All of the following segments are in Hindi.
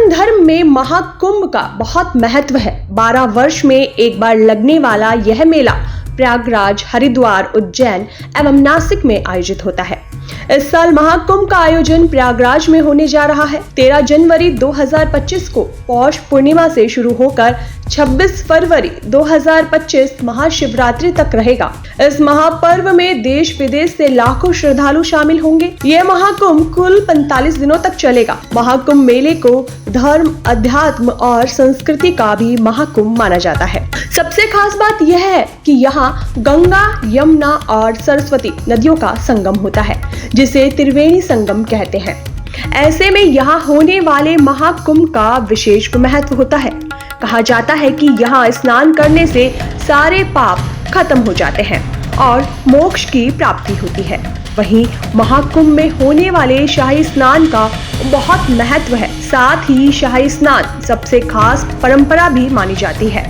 सनातन धर्म में महाकुंभ का बहुत महत्व है। 12 वर्ष में एक बार लगने वाला यह मेला प्रयागराज, हरिद्वार, उज्जैन एवं नासिक में आयोजित होता है। इस साल महाकुंभ का आयोजन प्रयागराज में होने जा रहा है। 13 जनवरी 2025 को पौष पूर्णिमा से शुरू होकर 26 फरवरी 2025 महाशिवरात्रि तक रहेगा। इस महापर्व में देश विदेश से लाखों श्रद्धालु शामिल होंगे। यह महाकुंभ कुल 45 दिनों तक चलेगा। महाकुंभ मेले को धर्म, अध्यात्म और संस्कृति का भी महाकुंभ माना जाता है। सबसे खास बात यह है कि यहाँ गंगा, यमुना और सरस्वती नदियों का संगम होता है, जिसे त्रिवेणी संगम कहते हैं। ऐसे में यहाँ होने वाले महाकुंभ का विशेष महत्व होता है। कहा जाता है कि यहाँ स्नान करने से सारे पाप खत्म हो जाते हैं और मोक्ष की प्राप्ति होती है। वहीं महाकुंभ में होने वाले शाही स्नान का बहुत महत्व है। साथ ही शाही स्नान सबसे खास परंपरा भी मानी जाती है।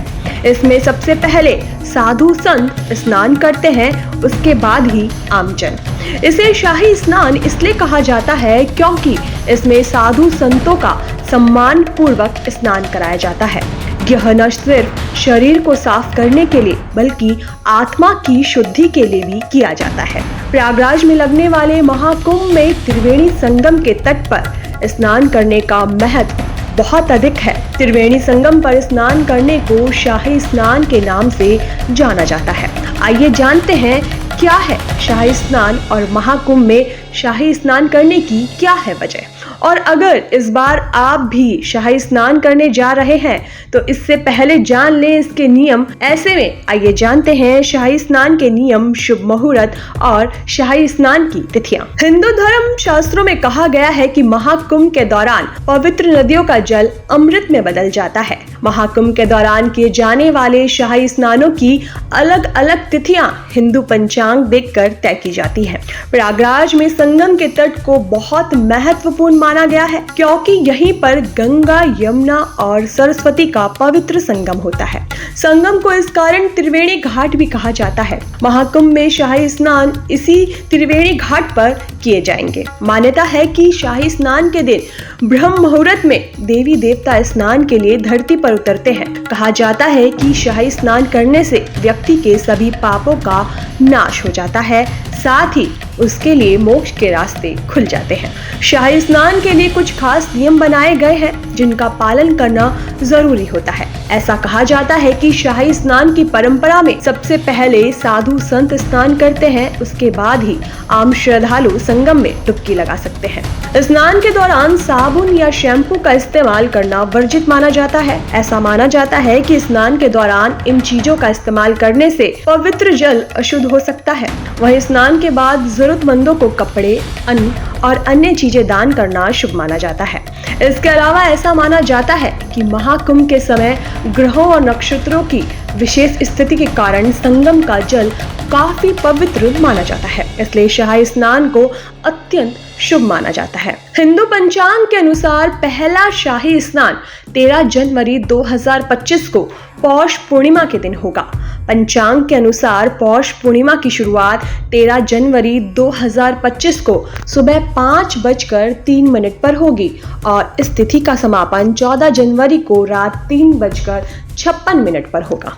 इसमें सबसे पहले साधु संत स्नान करते हैं, उसके बाद ही आमजन। इसे शाही स्नान इसलिए कहा जाता है क्योंकि इसमें साधु संतों का सम्मान पूर्वक स्नान कराया जाता है। यह न सिर्फ शरीर को साफ करने के लिए बल्कि आत्मा की शुद्धि के लिए भी किया जाता है। प्रयागराज में लगने वाले महाकुंभ में त्रिवेणी संगम के तट पर स्नान करने का महत्व बहुत अधिक है। त्रिवेणी संगम पर स्नान करने को शाही स्नान के नाम से जाना जाता है। आइए जानते हैं क्या है शाही स्नान और महाकुंभ में शाही स्नान करने की क्या है वजह। और अगर इस बार आप भी शाही स्नान करने जा रहे हैं तो इससे पहले जान लें इसके नियम। ऐसे में आइए जानते हैं शाही स्नान के नियम, शुभ मुहूर्त और शाही स्नान की तिथियां। हिंदू धर्म शास्त्रों में कहा गया है कि महाकुंभ के दौरान पवित्र नदियों का जल अमृत में बदल जाता है। महाकुंभ के दौरान किए जाने वाले शाही स्नानों की अलग अलग तिथियां हिंदू पंचांग देखकर तय की जाती है। प्रयागराज में संगम के तट को बहुत महत्वपूर्ण माना गया है क्योंकि यहीं पर गंगा, यमुना और सरस्वती का पवित्र संगम होता है। संगम को इस कारण त्रिवेणी घाट भी कहा जाता है। महाकुंभ में शाही स्नान इसी त्रिवेणी घाट पर किए जाएंगे। मान्यता है कि शाही स्नान के दिन ब्रह्म मुहूर्त में देवी देवता स्नान के लिए धरती पर उतरते हैं। कहा जाता है कि शाही स्नान करने से व्यक्ति के सभी पापों का नाश हो जाता है, साथ ही उसके लिए मोक्ष के रास्ते खुल जाते हैं। शाही स्नान के लिए कुछ खास नियम बनाए गए हैं जिनका पालन करना जरूरी होता है। ऐसा कहा जाता है कि शाही स्नान की परंपरा में सबसे पहले साधु संत स्नान करते हैं, उसके बाद ही आम श्रद्धालु संगम में डुबकी लगा सकते हैं। स्नान के दौरान साबुन या शैम्पू का इस्तेमाल करना वर्जित माना जाता है। ऐसा माना जाता है कि स्नान के दौरान इन चीजों का इस्तेमाल करने से पवित्र जल अशुद्ध हो सकता है। वहीं स्नान के बाद जरूरतमंदों को कपड़े, अन्न और अन्य चीजें दान करना शुभ माना जाता है। इसके अलावा ऐसा माना जाता है कि महाकुंभ के समय ग्रहों और नक्षत्रों की विशेष स्थिति के कारण संगम का जल काफी पवित्र माना जाता है, इसलिए शाही स्नान को अत्यंत शुभ माना जाता है। हिंदू पंचांग के अनुसार पहला शाही स्नान 13 जनवरी 2025 को पौष पूर्णिमा के दिन होगा। पंचांग के अनुसार पौष पूर्णिमा की शुरुआत 13 जनवरी 2025 को सुबह 5:03 पर होगी और इस तिथि का समापन 14 जनवरी को रात 3:56 पर होगा।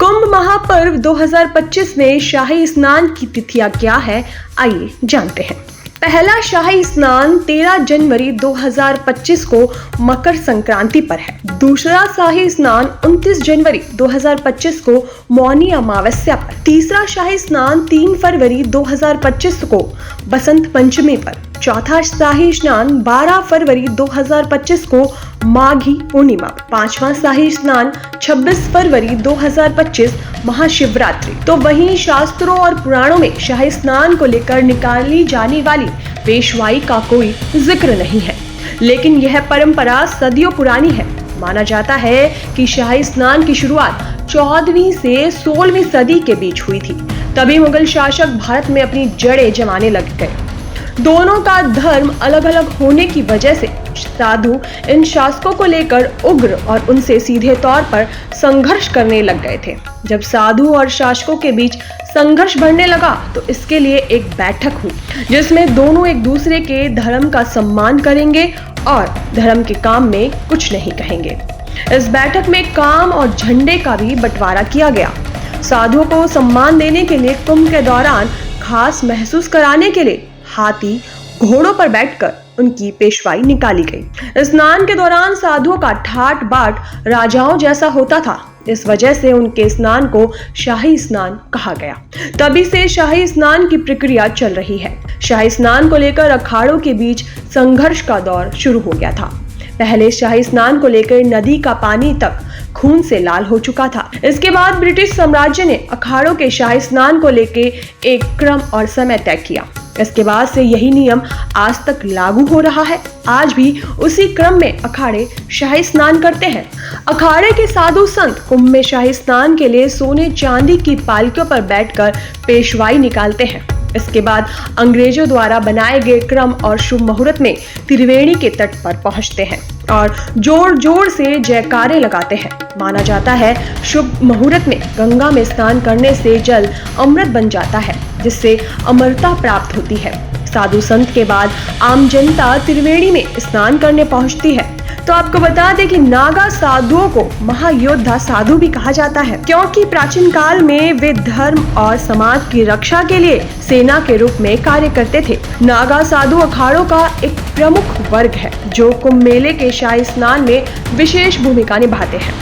कुंभ महापर्व 2025 में शाही स्नान की तिथियां क्या है, आइए जानते हैं। पहला शाही स्नान 13 जनवरी 2025 को मकर संक्रांति पर है। दूसरा शाही स्नान 29 जनवरी 2025 को मौनी अमावस्या पर। तीसरा शाही स्नान 3 फरवरी 2025 को बसंत पंचमी पर। चौथा शाही स्नान 12 फरवरी 2025 को माघी पूर्णिमा। पांचवा शाही स्नान 26 फरवरी 2025 महाशिवरात्रि। तो वहीं शास्त्रों और पुराणों में शाही स्नान को लेकर निकाली जाने वाली पेशवाई का कोई जिक्र नहीं है, लेकिन यह परंपरा सदियों पुरानी है। माना जाता है कि शाही स्नान की शुरुआत 14वीं से 16वीं सदी के बीच हुई थी। तभी मुगल शासक भारत में अपनी जड़ें जमाने लग गए। दोनों का धर्म अलग अलग होने की वजह से साधु इन शासकों को लेकर उग्र और उनसे सीधे तौर पर संघर्ष करने लग गए थे। जब साधु और शासकों के बीच संघर्ष बढ़ने लगा तो इसके लिए एक बैठक हुई, जिसमें दोनों एक दूसरे के धर्म का सम्मान करेंगे और धर्म के काम में कुछ नहीं कहेंगे। इस बैठक में काम और झंडे का भी बंटवारा किया गया। साधुओं को सम्मान देने के लिए कुंभ के दौरान खास महसूस कराने के लिए हाथी घोड़ों पर बैठकर उनकी पेशवाई निकाली गई। स्नान के दौरान साधुओं का ठाट बाट राजाओं जैसा होता था। इस वजह से उनके स्नान को शाही स्नान कहा गया। तभी से शाही स्नान की प्रक्रिया चल रही है। शाही स्नान को लेकर अखाड़ों के बीच संघर्ष का दौर शुरू हो गया था। पहले शाही स्नान को लेकर नदी का पानी तक खून से लाल हो चुका था। इसके बाद ब्रिटिश साम्राज्य ने अखाड़ों के शाही स्नान को लेकर एक क्रम और समय तय किया। इसके बाद से यही नियम आज तक लागू हो रहा है। आज भी उसी क्रम में अखाड़े शाही स्नान करते हैं। अखाड़े के साधु संत कुंभ में शाही स्नान के लिए सोने चांदी की पालकियों पर बैठकर पेशवाई निकालते हैं। इसके बाद अंग्रेजों द्वारा बनाए गए क्रम और शुभ मुहूर्त में त्रिवेणी के तट पर पहुंचते हैं और जोर जोर से जयकारे लगाते हैं। माना जाता है शुभ मुहूर्त में गंगा में स्नान करने से जल अमृत बन जाता है, जिससे अमरता प्राप्त होती है। साधु संत के बाद आम जनता त्रिवेणी में स्नान करने पहुंचती है। तो आपको बता दें कि नागा साधुओं को महायोद्धा साधु भी कहा जाता है, क्योंकि प्राचीन काल में वे धर्म और समाज की रक्षा के लिए सेना के रूप में कार्य करते थे। नागा साधु अखाड़ों का एक प्रमुख वर्ग है, जो कुंभ मेले के शाही स्नान में विशेष भूमिका निभाते हैं।